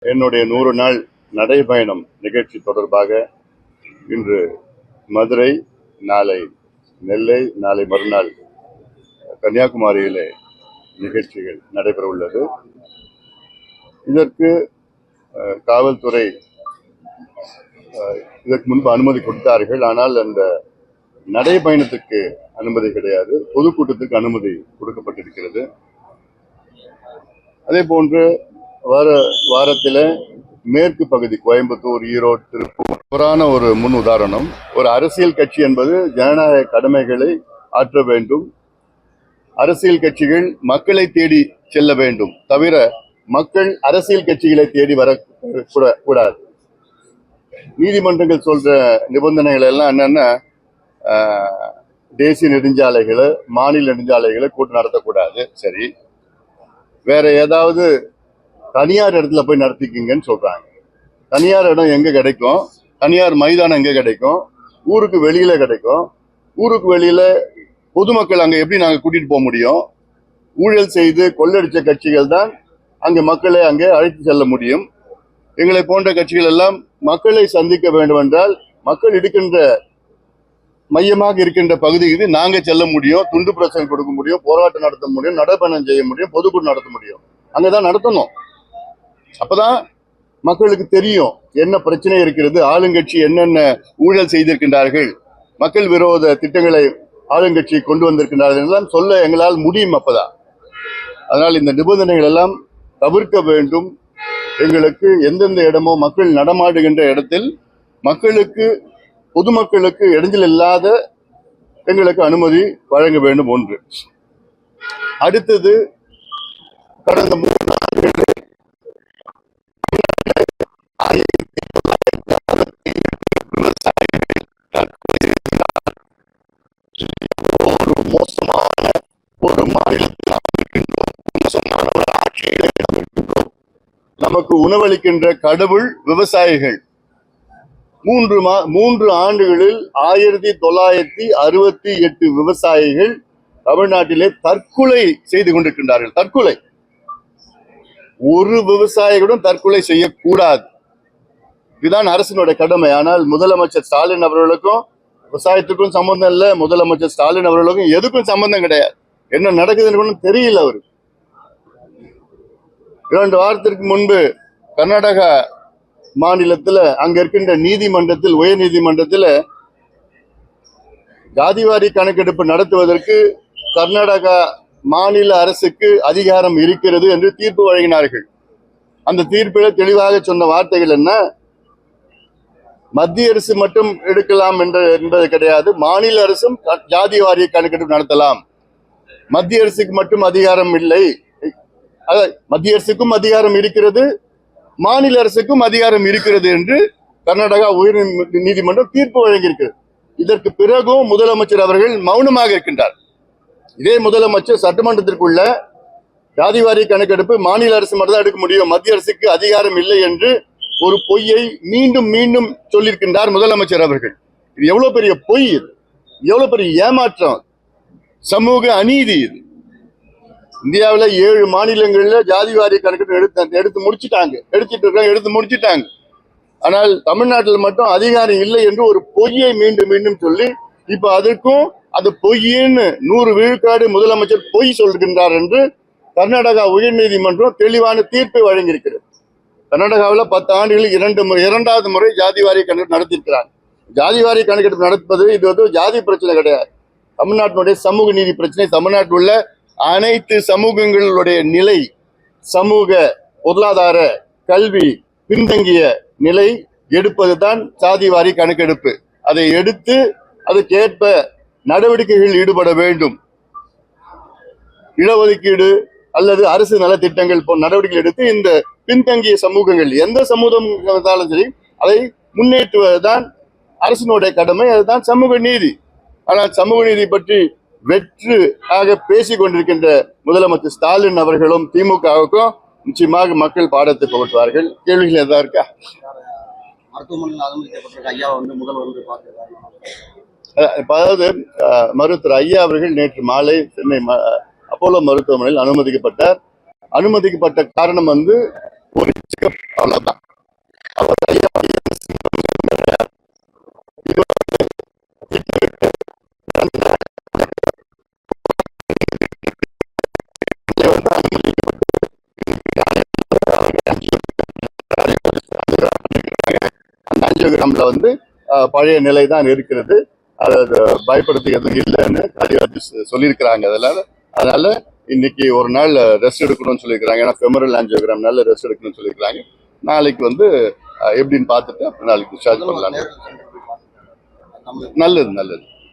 என்னுடைய 100 நாள் நடைபயணம் நிகழ்ச்சி தொடர்பாக இன்று மதுரை, நாளை நெல்லை, நாளை மறுநாள் கன்னியாகுமரியிலே நிகழ்ச்சிகள் நடைபெற உள்ளது. இதற்கு காவல்துறை இதற்கு முன்பு அனுமதி கொடுத்தார்கள். ஆனால் அந்த நடைபயணத்துக்கு அனுமதி கிடையாது, பொதுக்கூட்டத்துக்கு அனுமதி கொடுக்கப்பட்டிருக்கிறது. அதே போன்று வாரத்தில் மேற்கு பகுதி கோயம்புத்தூர், ஈரோடு, திருப்பூர் புறான ஒரு முன் உதாரணம். ஒரு அரசியல் கட்சி என்பது ஜனநாயக கடமைகளை ஆற்ற வேண்டும். அரசியல் கட்சிகள் மக்களை தேடி செல்ல வேண்டும், தவிர மக்கள் அரசியல் கட்சிகளை தேடி வர கூடாது. நீதிமன்றங்கள் சொல்ற நிபந்தனைகள் எல்லாம் என்னன்னா, தேசிய நெடுஞ்சாலைகளை, மாநில நெடுஞ்சாலைகளை கூட்டம் நடத்தக்கூடாது. சரி, வேற ஏதாவது தனியார் இடத்துல போய் நடத்திக்கிங்கன்னு சொல்றாங்க. தனியார் இடம் எங்க கிடைக்கும்? தனியார் மைதானம் எங்க கிடைக்கும்? ஊருக்கு வெளியில கிடைக்கும். ஊருக்கு வெளியில பொதுமக்கள் அங்க எப்படி நாங்க கூட்டிட்டு போக முடியும்? ஊழல் செய்து கொள்ளடிச்ச கட்சிகள் தான் அங்க மக்களை அங்கே அழைத்து செல்ல முடியும். எங்களை போன்ற கட்சிகள் எல்லாம் மக்களை சந்திக்க வேண்டும் என்றால் மக்கள் இருக்கின்ற மையமாக இருக்கின்ற பகுதிக்கு நாங்க செல்ல முடியும், துண்டு பிரச்சனை கொடுக்க முடியும், போராட்டம் நடத்த முடியும், நடைபயணம் செய்ய முடியும், பொதுக்கூட்டம் நடத்த முடியும். அங்கதான் நடத்தணும். அப்பதான் மக்களுக்கு தெரியும் என்ன பிரச்சனை இருக்கிறது, ஆளுங்கட்சி என்னென்ன ஊழல் செய்திருக்கின்றார்கள், மக்கள் விரோத திட்டங்களை ஆளுங்கட்சி கொண்டு வந்திருக்கின்றார்கள் எல்லாம் சொல்ல எங்களால் முடியும். அப்பதான் அதனால் இந்த நிபந்தனைகள் எல்லாம் தவிர்க்க வேண்டும். எங்களுக்கு எந்தெந்த இடமோ மக்கள் நடமாடுகின்ற இடத்தில் மக்களுக்கு, பொதுமக்களுக்கு இடைஞ்சல் இல்லாத எங்களுக்கு அனுமதி வழங்க வேண்டும். ஒன்று. அடுத்தது, கடந்த 3 ஆண்டுகளில் ஒரு மோசமான ஒரு மாநிலத்தில் மோசமான ஒரு ஆட்சியில் இருக்கின்றோம். நமக்கு உணவளிக்கின்ற கடவுள் விவசாயிகள். 3 ஆண்டுகளில் 1968 விவசாயிகள் தமிழ்நாட்டிலே தற்கொலை செய்து கொண்டிருக்கின்றார்கள். தற்கொலை. ஒரு விவசாயிகளும் தற்கொலை செய்யக்கூடாது. இதுதான் அரசினுடைய கடமை. ஆனால் முதலமைச்சர் ஸ்டாலின் அவர்களுக்கும் விவசாயத்துக்கும் சம்பந்தம் இல்லை, முதலமைச்சர் ஸ்டாலின் அவர்களுக்கும் எதுக்கும் சம்பந்தம் கிடையாது. என்ன நடக்குதுன்னு தெரியல அவருக்கு. 2 வாரத்திற்கு முன்பு கர்நாடகா மாநிலத்தில் அங்க இருக்கின்ற நீதிமன்றத்தில், உயர் நீதிமன்றத்தில் ஜாதிவாரி கணக்கெடுப்பு நடத்துவதற்கு கர்நாடகா மாநில அரசுக்கு அதிகாரம் இருக்கிறது என்று தீர்ப்பு வழங்கினார்கள். அந்த தீர்ப்பில் தெளிவாக சொன்ன வார்த்தைகள் என்ன? மத்திய அரசு மட்டும் எடுக்கலாம் என்பது கிடையாது, மாநில அரசும் ஜாதிவாரி கணக்கெடுப்பு நடத்தலாம். மத்திய அரசுக்கு மட்டும் அதிகாரம் இல்லை, மத்திய அரசுக்கும் அதிகாரம் இருக்கிறது, மாநில அரசுக்கும் அதிகாரம் இருக்கிறது என்று கர்நாடகா உயர் நீதிமன்றம் தீர்ப்பு வழங்கியிருக்கிறது. இதற்கு பிறகும் முதலமைச்சர் அவர்கள் மௌனமாக இருக்கின்றார். இதே முதலமைச்சர் சட்டமன்றத்திற்குள்ள ஜாதிவாரி கணக்கெடுப்பு மாநில அரசு மட்டும் தான் எடுக்க முடியும், மத்திய அரசுக்கு அதிகாரம் இல்லை என்று ஒரு பொய்யை மீண்டும் மீண்டும் சொல்லியிருக்கின்றார் முதலமைச்சர் அவர்கள். இது எவ்வளவு பெரிய பொய், இது எவ்வளவு பெரிய ஏமாற்றம், சமூக அநீதி இது. இந்தியாவில் 7 மாநிலங்கள்ல ஜாதிவாரி கணக்கெடுப்பு எடுத்து முடிச்சிட்டாங்க. ஆனால் தமிழ்நாட்டில் மட்டும் அதிகாரம் இல்லை என்று ஒரு பொய்யை மீண்டும் மீண்டும் சொல்லி, இப்ப அதற்கும் அது பொய்ன்னு 100 விழுக்காடு முதலமைச்சர் பொய் சொல்கின்றார் என்று கர்நாடகா உயர் நீதிமன்றம் தெளிவான தீர்ப்பை வழங்கியிருக்கிறது. கர்நாடகாவில் 10 ஆண்டுகளில் 2வது முறை ஜாதிவாரி கணக்கெடுப்பு நடத்தியிருக்கிறார். ஜாதிவாரி கணக்கெடுப்பு நடத்துவது இது ஜாதி பிரச்சனை கிடையாது, தமிழ்நாட்டினுடைய சமூக நீதி பிரச்சனை. தமிழ்நாட்டில் உள்ள அனைத்து சமூகங்களுடைய நிலை, சமூக, பொருளாதார, கல்வி பின்தங்கிய நிலை எடுப்பதுதான் ஜாதிவாரி கணக்கெடுப்பு. அதை எடுத்து அதுக்கேற்ப நடவடிக்கைகள் ஈடுபட வேண்டும். இடஒதுக்கீடு அல்லது அரசு நலத்திட்டங்கள் போன்ற நடவடிக்கைகள் எடுத்து இந்த பின்தங்கிய சமூகங்கள், எந்த சமூகம் இருந்தாலும் சரி, அதை முன்னேற்றுவதுதான் அரசினுடைய கடமை. அதுதான் சமூக நீதி. ஆனால் சமூக நீதி பற்றி வெற்று ஆக பேசிக் கொண்டிருக்கின்ற முதலமைச்சர் ஸ்டாலின் அவர்களும் திமுகவுக்கும் நிச்சயமாக மக்கள் பாடத்தை புகட்டுவார்கள். கேள்விகள் ஏதாவது இருக்கா? அதாவது மருத்துவர் ஐயா அவர்கள் நேற்று மாலை சென்னை அப்போலோ மருத்துவமனையில் அனுமதிக்கப்பட்ட காரணம் ஒரு செக்கப் அவ்வளவுதான். அவர் ஐயா இது அந்த ஆஞ்சியோகிராம்ல வந்து பழைய நிலை தான் இருக்கிறது. அது பயப்படுறதுக்கு எதுவும் இல்லைன்னு கார்டியாலஜிஸ்ட் சொல்லியிருக்கிறாங்க. அதனால இன்னைக்கு ஒரு நாள் ரெஸ்ட் எடுக்கணும்னு சொல்லியிருக்கிறாங்க. ஏன்னா ஃபெமரல் ஆஞ்சியோகிராம்னால ரெஸ்ட் எடுக்கணும்னு சொல்லியிருக்கிறாங்க. நாளைக்கு வந்து எப்படின்னு பார்த்துட்டு அப்புறம் நாளைக்கு டிஸ்சார்ஜ் பண்ணலாம். நல்லது நல்லது.